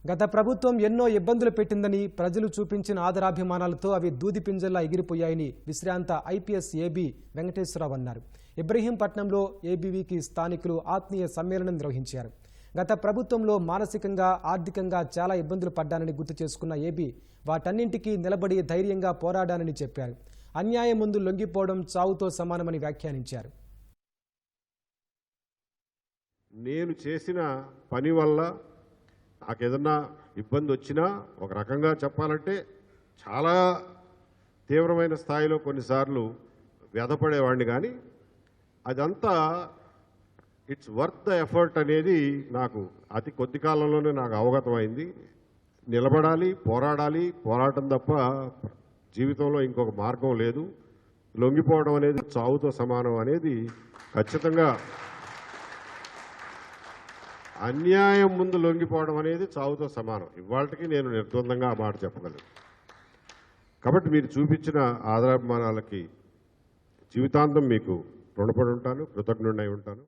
గత ప్రభుత్వం ఎన్నో ఇబ్బందులు పెట్టిందని ప్రజలు చూపించిన ఆదరాభిమానాలతో అవి దూది పింజల్లా ఎగిరిపోయాయని విశ్రాంత ఐపీఎస్ ఏబీ వెంకటేశ్వరరావు అన్నారు. ఇబ్రహీంపట్నంలో ఏబీవీకి స్థానికులు ఆత్మీయ సమ్మేళనం నిర్వహించారు. గత ప్రభుత్వంలో మానసికంగా ఆర్థికంగా చాలా ఇబ్బందులు పడ్డానని గుర్తు చేసుకున్న ఏబీ వాటన్నింటికీ నిలబడి ధైర్యంగా పోరాడానని చెప్పారు. అన్యాయం ముందు లొంగిపోవడం చావుతో సమానమని వ్యాఖ్యానించారు. నేను చేసిన పని వల్ల నాకు ఏదన్నా ఇబ్బంది వచ్చినా ఒక రకంగా చెప్పాలంటే చాలా తీవ్రమైన స్థాయిలో కొన్నిసార్లు వ్యధపడేవాడిని, కానీ అదంతా ఇట్స్ వర్త్ ద ఎఫర్ట్ అనేది నాకు అతి కొద్ది కాలంలోనే నాకు అవగతమైంది. నిలబడాలి, పోరాడాలి, పోరాటం తప్ప జీవితంలో ఇంకొక మార్గం లేదు. లొంగిపోవడం అనేది చావుతో సమానం అనేది ఖచ్చితంగా, అన్యాయం ముందు లొంగిపోవడం అనేది చావుతో సమానం. ఇవాళకి నేను నిర్ద్వందంగా ఆ మాట చెప్పగలను. కాబట్టి మీరు చూపించిన ఆదరాభిమానాలకి జీవితాంతం మీకు రుణపడి ఉంటాను, కృతజ్ఞుడై ఉంటాను.